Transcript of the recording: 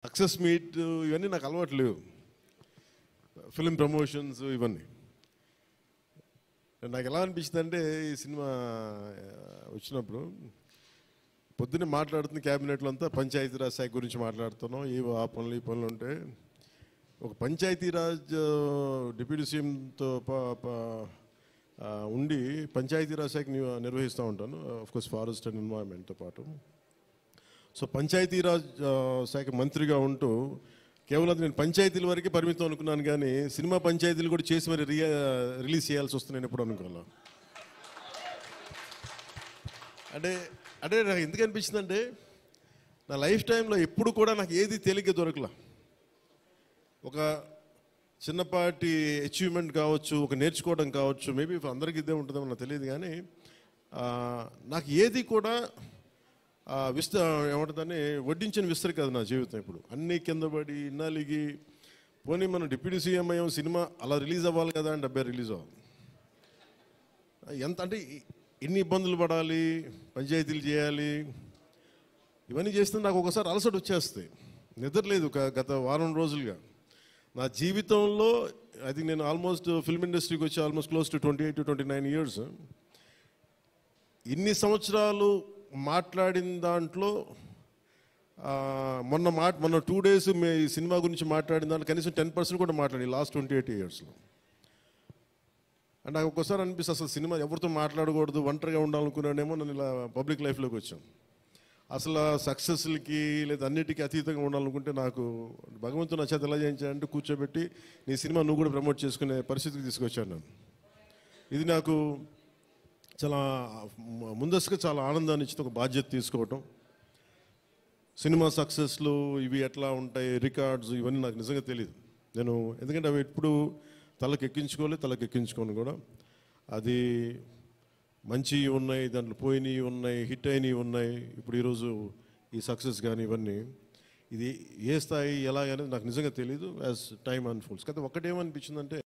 Success meet ఇవన్నీ నాకు అలవాటు లేవు. ఫిలిం ప్రమోషన్స్ ఇవన్నీ నాకు ఎలా అనిపించింది అంటే, ఈ సినిమా వచ్చినప్పుడు పొద్దున్నే మాట్లాడుతున్న క్యాబినెట్లో అంతా పంచాయతీరాజ్ శాఖ గురించి మాట్లాడుతున్నాం. ఏవో ఆ పనులు ఈ పనులు ఉంటే ఒక పంచాయతీరాజ్ డిప్యూటీ సీఎంతో ఉండి పంచాయతీరాజ్ శాఖ నిర్వహిస్తూ ఉంటాను, ఆఫ్కోర్స్ ఫారెస్ట్ అండ్ ఎన్వైరన్మెంట్తో పాటు. సో పంచాయతీరాజ్ శాఖ మంత్రిగా ఉంటూ కేవలం నేను పంచాయతీల వరకే పరిమితం అనుకున్నాను, కానీ సినిమా పంచాయతీలు కూడా చేసి మరి రిలీజ్ చేయాల్సి వస్తుంది నేను ఎప్పుడు అనుకోలే. అంటే అంటే నాకు ఎందుకు అనిపించిందంటే, నా లైఫ్ టైంలో ఎప్పుడు కూడా నాకు ఏది తేలిగ్గా దొరకలా. ఒక చిన్నపాటి అచీవ్మెంట్ కావచ్చు, ఒక నేర్చుకోవడం కావచ్చు, మేబీ అందరికీ ఇదే ఉంటుందేమో నాకు తెలియదు, కానీ నాకు ఏది కూడా ఏమంటుందని వడ్డించిన విస్తరి కాదు నా జీవితం. ఇప్పుడు అన్నీ కింద పడి ఇన్నాళ్ళకి పోనీ మనం డిప్యూటీ సీఎం అయ్యాం, సినిమా అలా రిలీజ్ అవ్వాలి కదా అని 70 రిలీజ్ అవ్వాలి. ఎంత అంటే ఎన్ని ఇబ్బందులు పడాలి, పంచాయతీలు చేయాలి, ఇవన్నీ చేస్తే నాకు ఒకసారి అలసట వచ్చేస్తాయి. నిద్రలేదు గత వారం రోజులుగా. నా జీవితంలో అది నేను ఆల్మోస్ట్ ఫిల్మ్ ఇండస్ట్రీకి వచ్చి almost close to 28 to 29 years. ఇన్ని సంవత్సరాలు మాట్లాడిన దాంట్లో మొన్న 2 days ఈ సినిమా గురించి మాట్లాడిన దాంట్లో కనీసం 10% కూడా మాట్లాడి లాస్ట్ 28 yearsలో. అంటే నాకు ఒక్కోసారి అనిపిస్తుంది అసలు సినిమా ఎవరితో మాట్లాడకూడదు, ఒంటరిగా ఉండాలనుకున్నానేమో. నన్ను ఇలా పబ్లిక్ లైఫ్లోకి వచ్చాం. అసలు సక్సెస్లకి లేదా అన్నిటికీ అతీతంగా ఉండాలనుకుంటే నాకు భగవంతుడు నా చేత ఎలా చేయించాడంటే కూర్చోబెట్టి నీ సినిమా నువ్వు కూడా ప్రమోట్ చేసుకునే పరిస్థితికి తీసుకొచ్చాను నేను. ఇది నాకు చాలా ముందస్తుగా చాలా ఆనందాన్ని ఇచ్చింది, ఒక బాధ్యత తీసుకోవటం. సినిమా సక్సెస్లు ఇవి ఎట్లా ఉంటాయి, రికార్డ్స్ ఇవన్నీ నాకు నిజంగా తెలియదు. నేను ఎందుకంటే అవి ఎప్పుడు తలకెక్కించుకోను కూడా. అది మంచి ఉన్నాయి, దాంట్లో పోయినవి ఉన్నాయి, హిట్ అయినవి ఉన్నాయి. ఇప్పుడు ఈరోజు ఈ సక్సెస్ కానీ ఇవన్నీ ఇది ఏ స్థాయి ఎలా అనేది నాకు నిజంగా తెలియదు యాజ్ టైమ్ అన్ఫోల్డ్స్. కదా ఒకటేమనిపించిందంటే